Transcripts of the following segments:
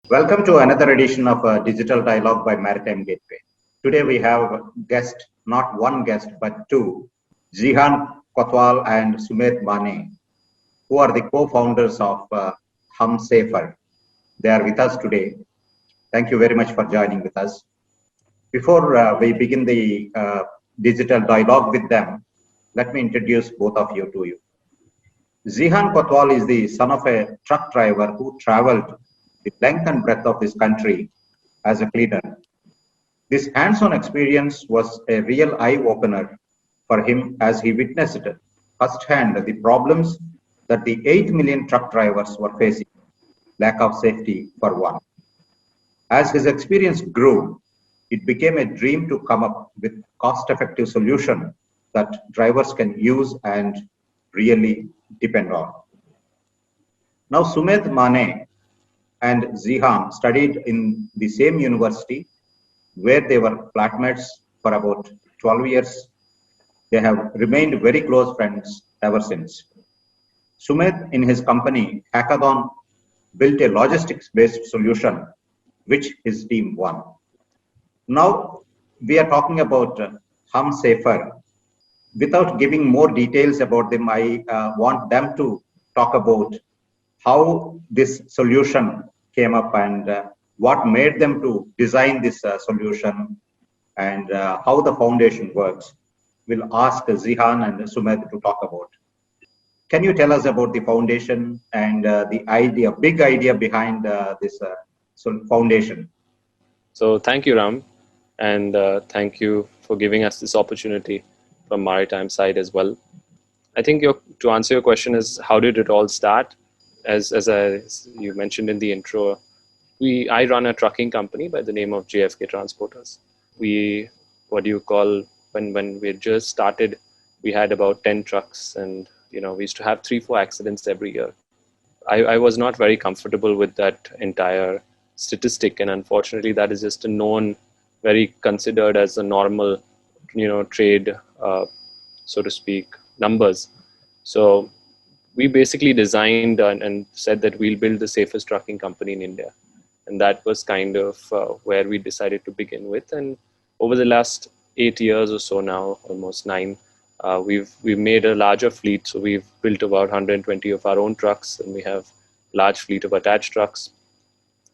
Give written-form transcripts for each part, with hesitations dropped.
Welcome to another edition of Digital Dialogue by Maritime Gateway. Today we have guest, not one guest, but two, Jihan Kotwal and Sumit Mane, who are the co-founders of HumSafer. They are with us today. Thank you very much for joining with us. Before we begin the digital dialogue with them, let me introduce both of you to you. Zihan Kotwal is the son of a truck driver who traveled the length and breadth of this country as a cleaner. This hands-on experience was a real eye-opener for him as he witnessed firsthand the problems that the 8 million truck drivers were facing, lack of safety for one. As his experience grew, it became a dream to come up with cost-effective solution that drivers can use and really depend on. Now, Sumit Mane and Ziham studied in the same university where they were flatmates for about 12 years. They have remained very close friends ever since. Sumit, in his company, Hackathon, built a logistics-based solution which his team won. Now, we are talking about HumSafer. Without giving more details about them, I want them to talk about how this solution came up and what made them to design this solution and how the foundation works. We'll ask Zihan and Sumit to talk about. Can you tell us about the foundation and the idea, big idea behind this foundation? So thank you, Ram, and thank you for giving us this opportunity from Maritime side as well. I think to answer your question is how did it all start? As you mentioned in the intro, I run a trucking company by the name of JFK Transporters. We, what do you call, when we just started, we had about 10 trucks, and we used to have 3-4 accidents every year. I was not very comfortable with that entire statistic, and unfortunately that is just a known, very considered as a normal trade, so to speak, numbers. So we basically designed and said that we'll build the safest trucking company in India, and that was kind of where we decided to begin with. And over the last 8 years or so now, almost 9, we've made a larger fleet. So we've built about 120 of our own trucks, and we have large fleet of attached trucks.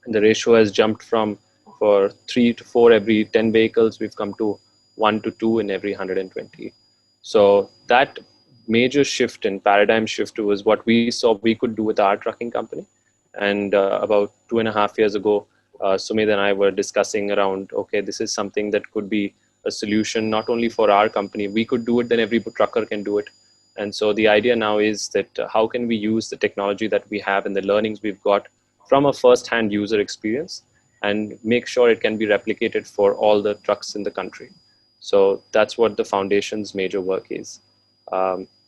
And the ratio has jumped from for 3 to 4 every 10 vehicles. We've come to 1 to 2 in every 120. So that major shift and paradigm shift was what we saw we could do with our trucking company. And about 2.5 years ago, Sumit and I were discussing around, okay, this is something that could be a solution not only for our company. We could do it, then every trucker can do it. And so the idea now is that how can we use the technology that we have and the learnings we've got from a first-hand user experience and make sure it can be replicated for all the trucks in the country. So that's what the foundation's major work is.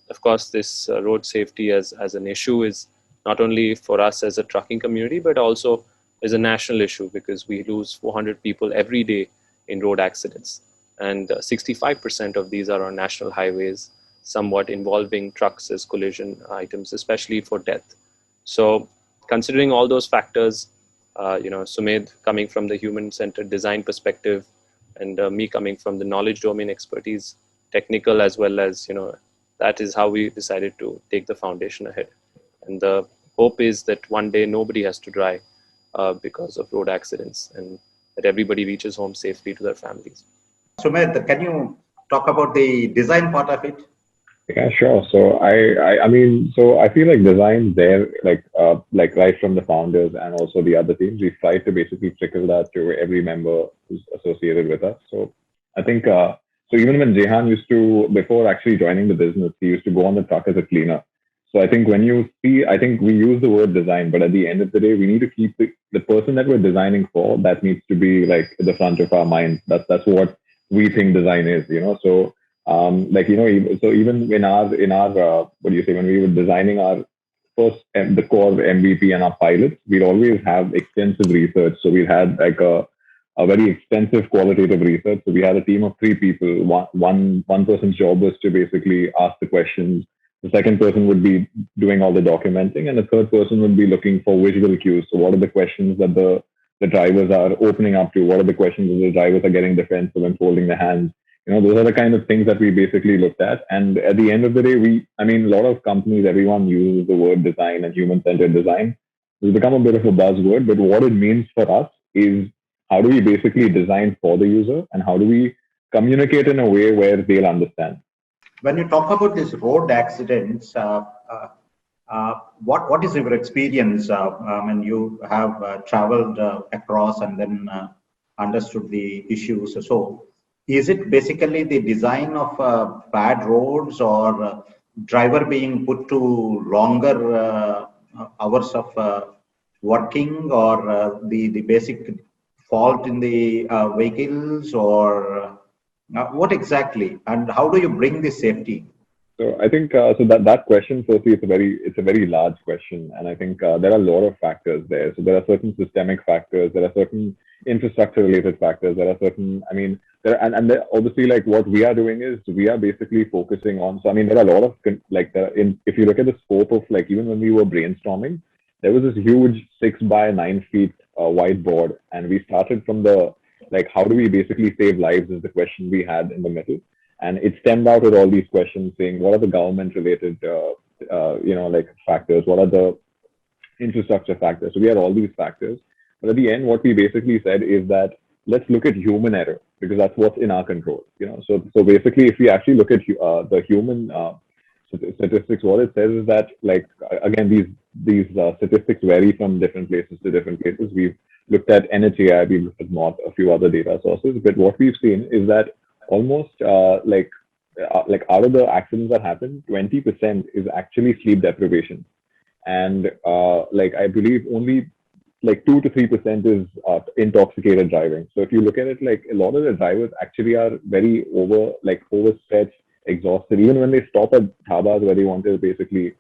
Of course, this road safety as an issue is not only for us as a trucking community, but also is a national issue because we lose 400 people every day in road accidents. And 65% of these are on national highways, somewhat involving trucks as collision items, especially for death. So considering all those factors, Sumit coming from the human-centered design perspective and me coming from the knowledge domain expertise, technical as well as, that is how we decided to take the foundation ahead. And the hope is that one day nobody has to die because of road accidents and that everybody reaches home safely to their families. Sumit, can you talk about the design part of it? Yeah, sure. So so I feel like design there, like right from the founders and also the other teams, we've tried to basically trickle that to every member who's associated with us. So I think, so even when Jehan used to, before actually joining the business, he used to go on the truck as a cleaner. So I think when you see, I think we use the word design, but at the end of the day, we need to keep the person that we're designing for, that needs to be like at the front of our mind. That's what we think design is, So so even in our what do you say, when we were designing our first the core MVP and our pilots, we'd always have extensive research. So we had like a very extensive qualitative research. So we had a team of 3 people. One person's job was to basically ask the questions. The second person would be doing all the documenting, and the third person would be looking for visual cues. So what are the questions that the the drivers are opening up to, what are the questions that the drivers are getting defensive and folding their hands. Those are the kind of things that we basically looked at. And at the end of the day, a lot of companies, everyone uses the word design and human-centered design. It's become a bit of a buzzword, but what it means for us is, how do we basically design for the user, and how do we communicate in a way where they'll understand? When you talk about these road accidents, what is your experience when you have traveled across and then understood the issues? So, is it basically the design of bad roads, or driver being put to longer hours of working, or the basic fault in the vehicles, or what exactly, and how do you bring this safety? So I think that question, firstly, it's a very large question, and I think there are a lot of factors there. So there are certain systemic factors, there are certain infrastructure related factors, there are certain, obviously, like, what we are doing is we are basically focusing on. So there are a lot of if you look at the scope of, like, even when we were brainstorming, there was this huge 6 by 9 feet whiteboard, and we started from the, like, how do we basically save lives is the question we had in the middle. And it stemmed out with all these questions saying, what are the government related, factors? What are the infrastructure factors? So we had all these factors. But at the end, what we basically said is that let's look at human error, because that's what's in our control. So basically, if we actually look at the human statistics, what it says is that, like, again, these statistics vary from different places to different places. We've looked at NHAI, we've looked at MOT, a few other data sources. But what we've seen is that almost out of the accidents that happen, 20% is actually sleep deprivation, and I believe only like 2 to 3% is intoxicated driving. So if you look at it, like, a lot of the drivers actually are very overstretched, exhausted. Even when they stop at dhabas where they want to basically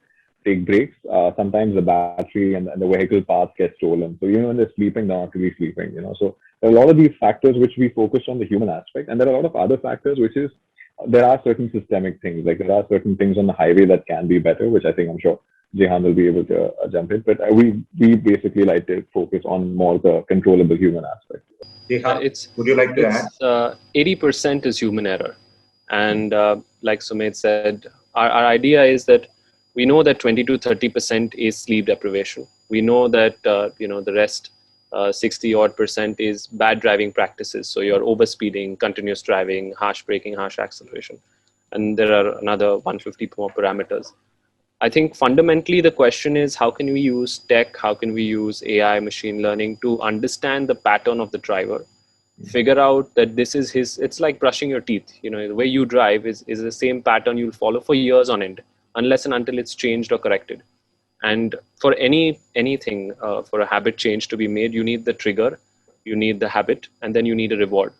take breaks, sometimes the battery and the vehicle parts get stolen. So even when they're sleeping, they're not really sleeping. So there are a lot of these factors which we focus on the human aspect, and there are a lot of other factors, which is there are certain systemic things, like there are certain things on the highway that can be better, which I think I'm sure Jehan will be able to jump in. But we basically like to focus on more the controllable human aspect. Jehan, would you like to add? 80% is human error, and like Sumedh said, our idea is that we know that 20 to 30% is sleep deprivation. We know that the rest 60% is bad driving practices. So you're overspeeding, continuous driving, harsh braking, harsh acceleration. And there are another 150 more parameters. I think fundamentally the question is, how can we use tech, how can we use AI, machine learning to understand the pattern of the driver, figure out that this is it's like brushing your teeth. The way you drive is the same pattern you'll follow for years on end, unless and until it's changed or corrected. And for anything, for a habit change to be made, you need the trigger, you need the habit, and then you need a reward.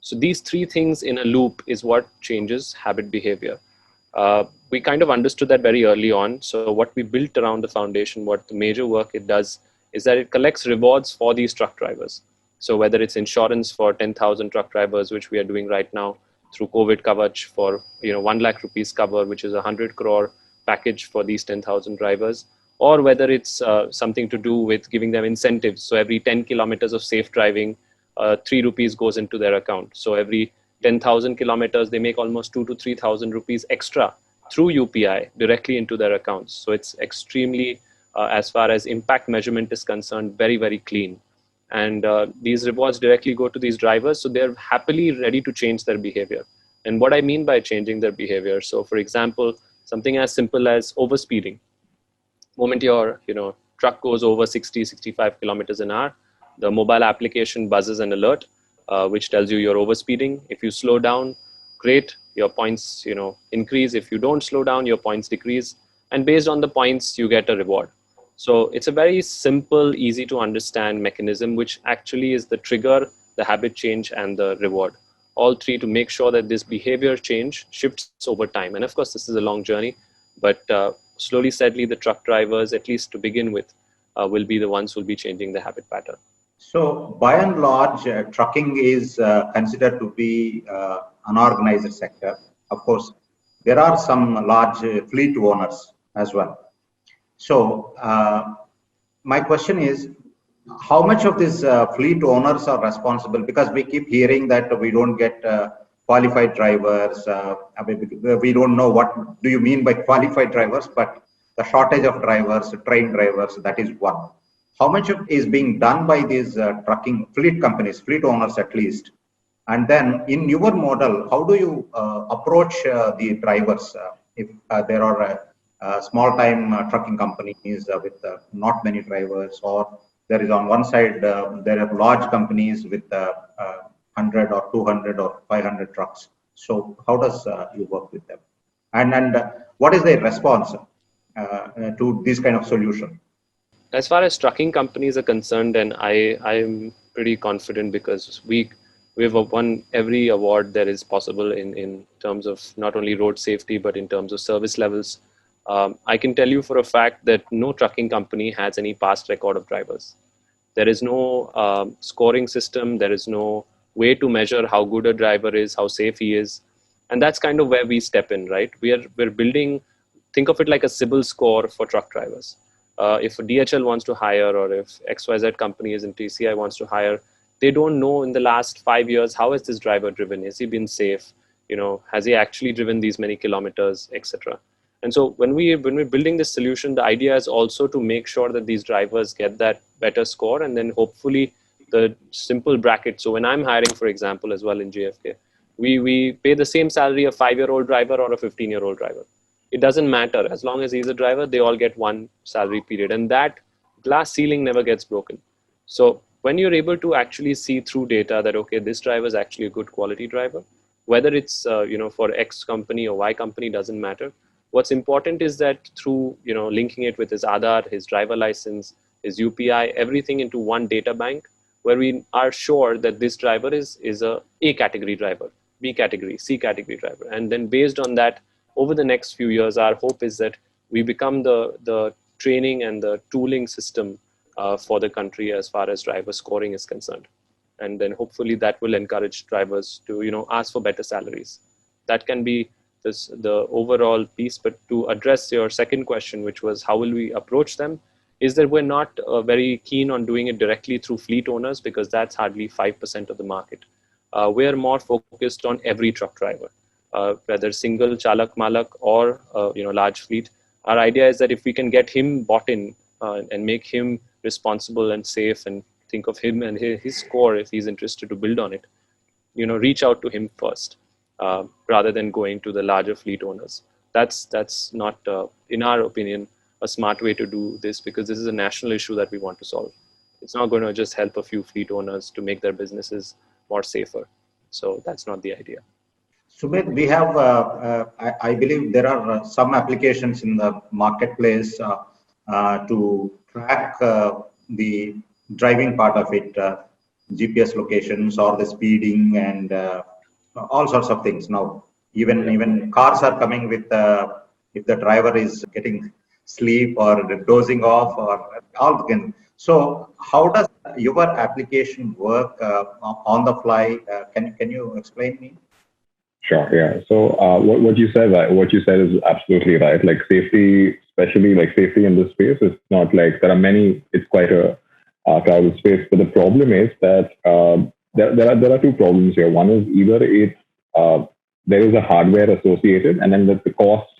So these three things in a loop is what changes habit behavior. We kind of understood that very early on. So what we built around the foundation, what the major work it does, is that it collects rewards for these truck drivers. So whether it's insurance for 10,000 truck drivers, which we are doing right now through COVID Kavach for 1 lakh rupees cover, which is 100 crore package for these 10,000 drivers, or whether it's something to do with giving them incentives. So every 10 kilometers of safe driving, 3 rupees goes into their account. So every 10,000 kilometers, they make almost 2 to 3,000 rupees extra through UPI directly into their accounts. So it's extremely, as far as impact measurement is concerned, very, very clean. And these rewards directly go to these drivers. So they're happily ready to change their behavior. And what I mean by changing their behavior, so for example, something as simple as overspeeding. Moment your truck goes over 60, 65 kilometers an hour, the mobile application buzzes an alert, which tells you you're overspeeding. If you slow down, great, your points increase. If you don't slow down, your points decrease. And based on the points, you get a reward. So it's a very simple, easy to understand mechanism, which actually is the trigger, the habit change, and the reward. All three to make sure that this behavior change shifts over time. And of course, this is a long journey, but slowly, steadily, the truck drivers, at least to begin with, will be the ones who will be changing the habit pattern. So by and large, trucking is considered to be unorganized sector. Of course, there are some large fleet owners as well. So my question is, how much of these fleet owners are responsible? Because we keep hearing that we don't get qualified drivers. I mean, we don't know what do you mean by qualified drivers, but the shortage of drivers, trained drivers, that is one. How much of is being done by these trucking fleet companies, fleet owners at least? And then in your model, how do you approach the drivers if there are small time trucking companies with not many drivers, or there is on one side, there are large companies with 100 or 200 or 500 trucks. So how does you work with them? And what is their response to this kind of solution? As far as trucking companies are concerned, and I'm pretty confident because we've won every award that is possible in terms of not only road safety, but in terms of service levels. I can tell you for a fact that no trucking company has any past record of drivers. There is no scoring system. There is no way to measure how good a driver is, how safe he is. And that's kind of where we step in, right? We're building, think of it like a CIBIL score for truck drivers. If DHL wants to hire, or if XYZ company is in TCI wants to hire, they don't know in the last 5 years, how has this driver driven? Has he been safe? Has he actually driven these many kilometers, etc. And so when we're building this solution, the idea is also to make sure that these drivers get that better score, and then hopefully the simple bracket. So when I'm hiring, for example, as well in JFK, we pay the same salary a 5-year-old driver or a 15-year-old driver. It doesn't matter. As long as he's a driver, they all get one salary period, and that glass ceiling never gets broken. So when you're able to actually see through data that, okay, this driver is actually a good quality driver, whether it's for X company or Y company, doesn't matter. What's important is that through linking it with his Aadhaar, his driver license, his UPI, everything into one data bank, where we are sure that this driver is a category driver, B category, C category driver. And then based on that, over the next few years, our hope is that we become the training and the tooling system for the country as far as driver scoring is concerned. And then hopefully that will encourage drivers to ask for better salaries. That can be the overall piece. But to address your second question, which was how will we approach them, is that we're not very keen on doing it directly through fleet owners, because that's hardly 5% of the market. We're more focused on every truck driver, whether single chalak malak or large fleet. Our idea is that if we can get him bought in and make him responsible and safe, and think of him and his score, if he's interested to build on it, reach out to him first, rather than going to the larger fleet owners. That's not, in our opinion, a smart way to do this, because this is a national issue that we want to solve. It's not going to just help a few fleet owners to make their businesses more safer. So that's not the idea. Sumit, we have, I believe there are some applications in the marketplace to track the driving part of it, GPS locations or the speeding and all sorts of things. Now, even cars are coming with if the driver is getting sleep or dozing off or all things. So how does your application work on the fly? Can you explain me? Sure. Yeah. So what you said is absolutely right. Like safety, especially like safety in this space, it's not like there are many. It's quite a crowded space. But the problem is that there are two problems here. One is either there is a hardware associated, and then the cost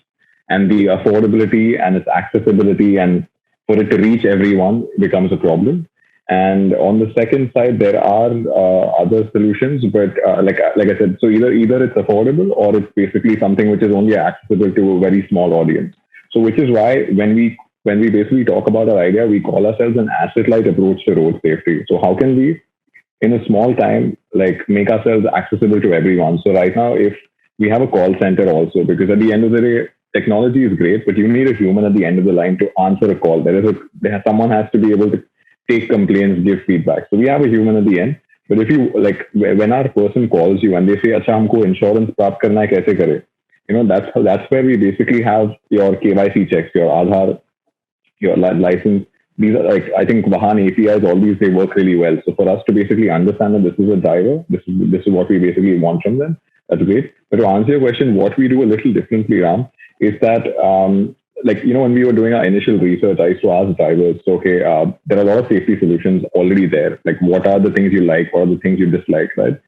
and the affordability and its accessibility, and for it to reach everyone becomes a problem. And on the second side, there are other solutions, but like I said, so either it's affordable or it's basically something which is only accessible to a very small audience. So which is why when we basically talk about our idea, we call ourselves an asset-light approach to road safety. So how can we, in a small time, like make ourselves accessible to everyone? So right now, if we have a call center also, because at the end of the day, technology is great, but you need a human at the end of the line to answer a call. Someone has to be able to take complaints, give feedback. So we have a human at the end. But if you like, when our person calls you and they say, "Acha, humko insurance प्राप्त करना है, कैसे करें?" That's where we basically have your KYC checks, your Aadhaar, your license. These are like, I think Vahan APIs, all these, they work really well. So for us to basically understand that this is a driver, this is what we basically want from them. That's great. But to answer your question, what we do a little differently, Ram, is that like, when we were doing our initial research, I used to ask drivers, so, okay, there are a lot of safety solutions already there. Like, what are the things you like? What are the things you dislike, right?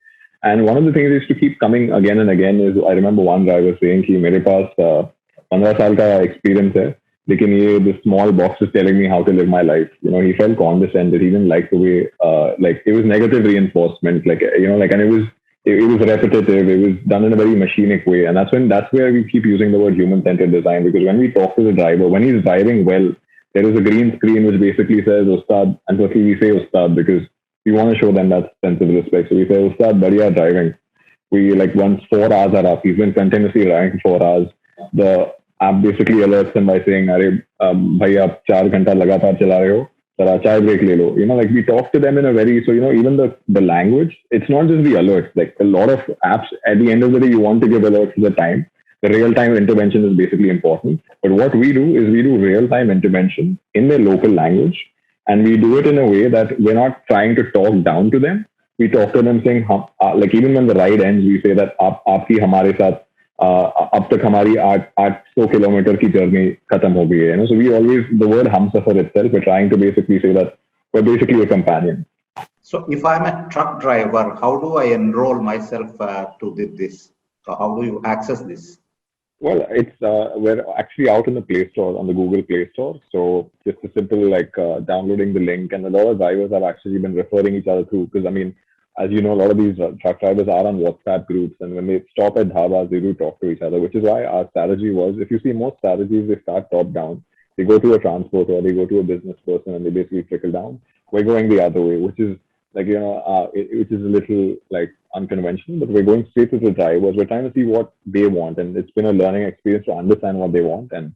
And one of the things that used to keep coming again and again is, I remember one driver saying, कि मेरे पास 15 साल का experience है, लेकिन ये the small box is telling me how to live my life. He felt condescended. He didn't like the way, like, it was negative reinforcement, like, like, and it was repetitive. It was done in a very machinic way, and that's where we keep using the word human-centered design, because when we talk to the driver, when he's driving well, there is a green screen which basically says Ustad, and firstly we say Ustad because we want to show them that sense of respect. So we say Ustad, badhiya driving. We, like, once 4 hours are up, he's been continuously driving for 4 hours. The app basically alerts him by saying, "Arey, bhai, aap 4 घंटा लगातार चला रहे हो. Chai break le lo." Like, we talk to them in a very, so, even the language, it's not just the alerts. Like, a lot of apps, at the end of the day, you want to give alerts to the time. The real-time intervention is basically important. But what we do is we do real-time intervention in their local language, and we do it in a way that we're not trying to talk down to them. We talk to them saying, like, even when the ride ends, we say that आपकी हमारे साथ अब तक हमारी 800 kilometre की journey खत्म हो गई है. So we always, the word Humsafar itself, we're trying to basically say that we're basically a companion. So if I'm a truck driver, how do I enroll myself to this? So how do you access this? Well, we're actually out in the Play Store, on the Google Play Store. So just a simple, like, downloading the link, and a lot of drivers have actually been referring each other through, because, I mean, as you know, a lot of these truck drivers are on WhatsApp groups, and when they stop at dhabas, they do talk to each other, which is why our strategy was, if you see most strategies, they start top down. They go to a transport or they go to a business person and they basically trickle down. We're going the other way, which is like, which is a little, like, unconventional, but we're going straight to the drivers. We're trying to see what they want, and it's been a learning experience to understand what they want, and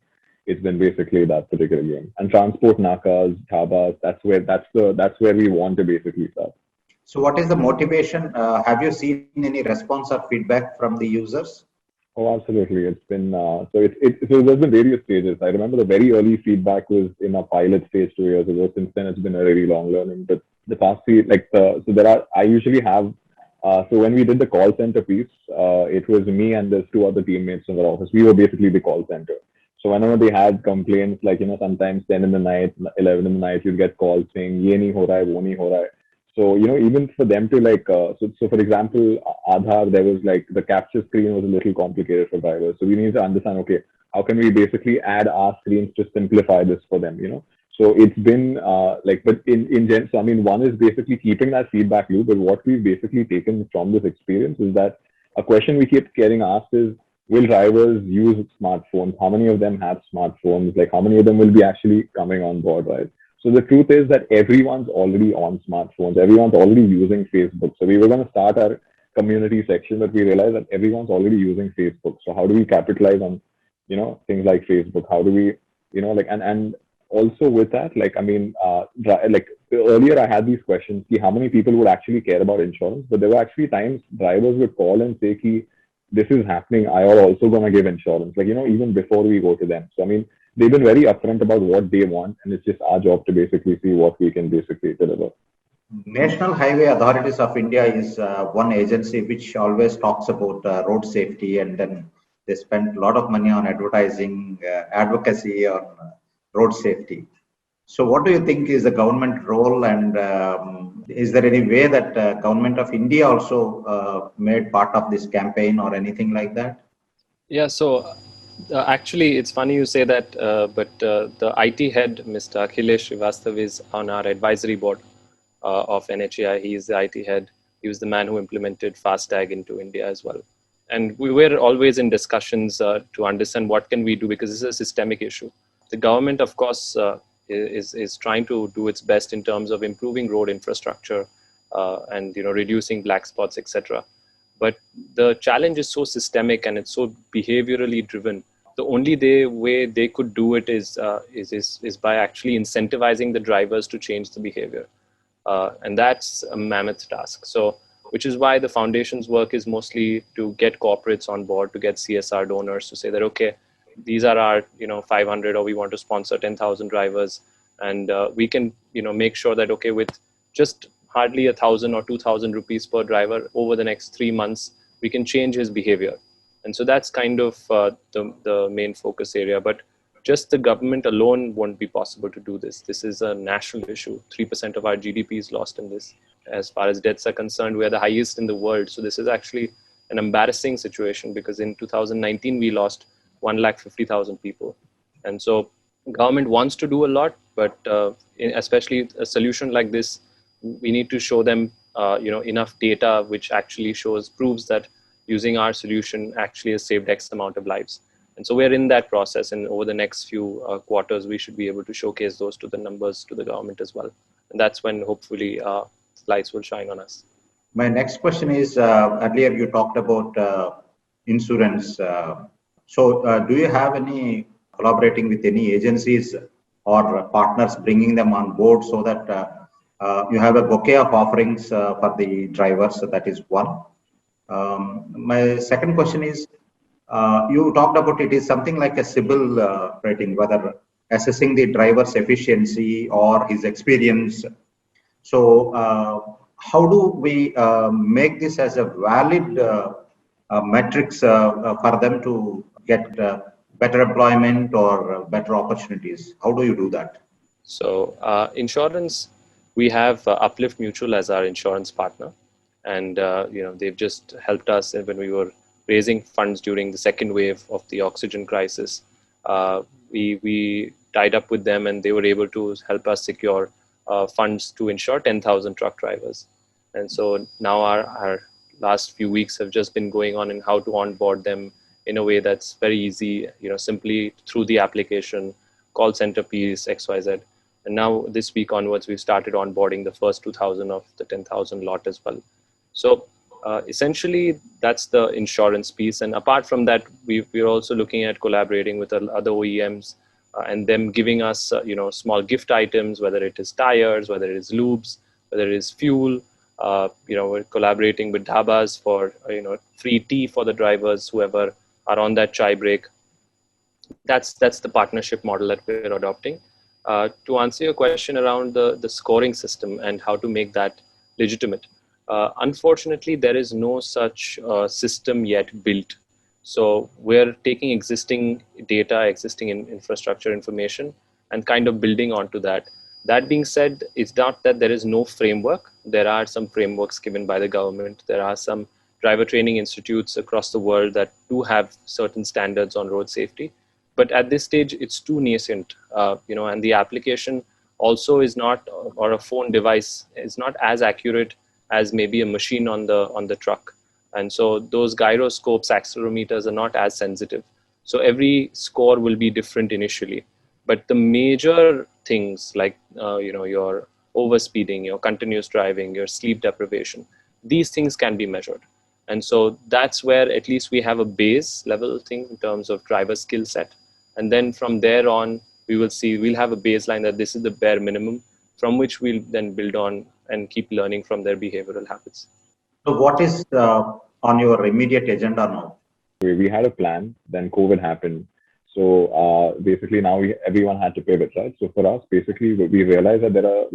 it's been basically that particular game. And transport nakas, dhabas, that's where we want to basically start. So what is the motivation? Have you seen any response or feedback from the users? Oh, absolutely. It's been, so there's been various stages. I remember the very early feedback was in a pilot stage 2 years ago. Since then, it's been a really long learning. But the past few, like, so I usually have, so when we did the call center piece, it was me and there's 2 other teammates in the office. We were basically the call center. So whenever they had complaints, like, sometimes 10 in the night, 11 in the night, you'd get calls saying, ye nahi ho raha hai, wo nahi ho raha hai. So, even for them to, like, so for example, Aadhaar, there was, like, the capture screen was a little complicated for drivers. So we need to understand, okay, how can we basically add our screens to simplify this for them, So it's been, like, but so, I mean, one is basically keeping that feedback loop, but what we've basically taken from this experience is that a question we keep getting asked is, will drivers use smartphones? How many of them have smartphones? Like, how many of them will be actually coming on board, right? So the truth is that everyone's already on smartphones. Everyone's already using Facebook. So we were going to start our community section, but we realized that everyone's already using Facebook. So how do we capitalize on, things like Facebook? How do we, like, and also with that, like, I mean, like, earlier I had these questions, how many people would actually care about insurance? But there were actually times drivers would call and say, this is happening, I are also going to give insurance, like, even before we go to them. So, I mean, they've been very upfront about what they want, and it's just our job to basically see what we can basically deliver. National Highway Authorities of India is one agency which always talks about road safety, and then they spend a lot of money on advertising, advocacy on road safety. So what do you think is the government role, and is there any way that government of India also made part of this campaign or anything like that? Yeah, so actually, it's funny you say that, but the IT head, Mr. Akhilesh Srivastav, is on our advisory board of NHAI. He is the IT head. He was the man who implemented FASTag into India as well. And we were always in discussions to understand what can we do, because this is a systemic issue. The government, of course, is trying to do its best in terms of improving road infrastructure and reducing black spots, etc. But the challenge is so systemic and it's so behaviorally driven. The only way they could do it is by actually incentivizing the drivers to change the behavior, and that's a mammoth task. So, which is why the foundation's work is mostly to get corporates on board, to get CSR donors to say that, okay, these are our 500, or we want to sponsor 10,000 drivers, and we can make sure that, okay, with just hardly 1,000 or 2,000 rupees per driver over the next 3 months, we can change his behavior. And so that's kind of the main focus area. But just the government alone won't be possible to do this. This is a national issue. 3% of our GDP is lost in this. As far as deaths are concerned, we are the highest in the world. So this is actually an embarrassing situation, because in 2019 we lost 150,000 people. And so government wants to do a lot, but especially a solution like this, we need to show them enough data which actually proves that using our solution actually has saved X amount of lives. And so we're in that process, and over the next few quarters we should be able to showcase those to the numbers to the government as well. And that's when hopefully lights will shine on us. My next question is, earlier you talked about insurance. Do you have any collaborating with any agencies or partners, bringing them on board so that you have a bouquet of offerings for the drivers? So that is one. My second question is, you talked about it is something like a CIBIL rating, whether assessing the driver's efficiency or his experience. So how do we make this as a valid metrics for them to get better employment or better opportunities? How do you do that? So insurance, we have Uplift Mutual as our insurance partner, and they've just helped us when we were raising funds during the second wave of the oxygen crisis. We tied up with them, and they were able to help us secure funds to insure 10,000 truck drivers. And so now our last few weeks have just been going on in how to onboard them in a way that's very easy, simply through the application, call center piece, XYZ. And now this week onwards, we've started onboarding the first 2,000 of the 10,000 lot as well. So essentially, that's the insurance piece. And apart from that, we're also looking at collaborating with other OEMs and them giving us, small gift items, whether it is tires, whether it is lubes, whether it is fuel. We're collaborating with dhabas for, free tea for the drivers, whoever are on that chai break. That's the partnership model that we're adopting. To answer your question around the scoring system and how to make that legitimate, unfortunately, there is no such system yet built. So we're taking existing data, existing infrastructure information, and kind of building onto that. That being said, it's not that there is no framework. There are some frameworks given by the government. There are some driver training institutes across the world that do have certain standards on road safety. But at this stage, it's too nascent, and the application also is not, or a phone device is not as accurate as maybe a machine on the truck. And so those gyroscopes, accelerometers are not as sensitive. So every score will be different initially. But the major things like, your overspeeding, your continuous driving, your sleep deprivation, these things can be measured. And so that's where at least we have a base level thing in terms of driver skill set. And then from there on, we'll have a baseline that this is the bare minimum from which we'll then build on and keep learning from their behavioral habits. So what is on your immediate agenda now? We had a plan, then COVID happened. So basically now everyone had to pivot, right? So for us, basically we realized that there are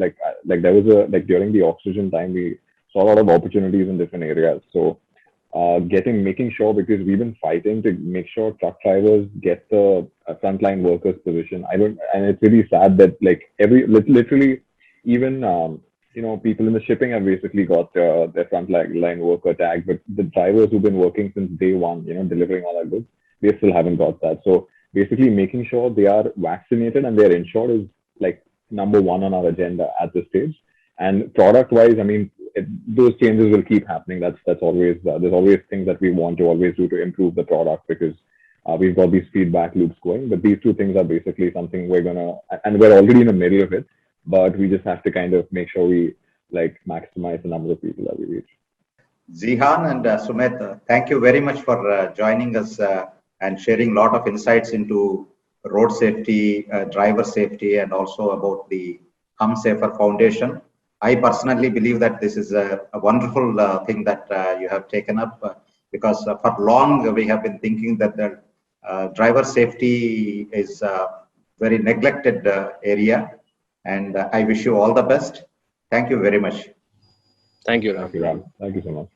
there was during the oxygen time, we saw a lot of opportunities in different areas. So making sure, because we've been fighting to make sure truck drivers get the frontline workers position. And it's really sad that literally even people in the shipping have basically got their frontline worker tag, but the drivers who've been working since day one, delivering all our goods, they still haven't got that. So basically making sure they are vaccinated and they're insured is number one on our agenda at this stage. And product wise, those changes will keep happening. That's always, there's always things that we want to always do to improve the product, because we've got these feedback loops going. But these two things are basically something we're already in the middle of it, but we just have to kind of make sure we maximize the number of people that we reach. Zihan and Sumit, thank you very much for joining us and sharing a lot of insights into road safety, driver safety, and also about the Hum Safer Foundation. I personally believe that this is a wonderful thing that you have taken up, because for long we have been thinking that the driver safety is a very neglected area, and I wish you all the best. Thank you very much. Thank you, Ram. Thank you so much.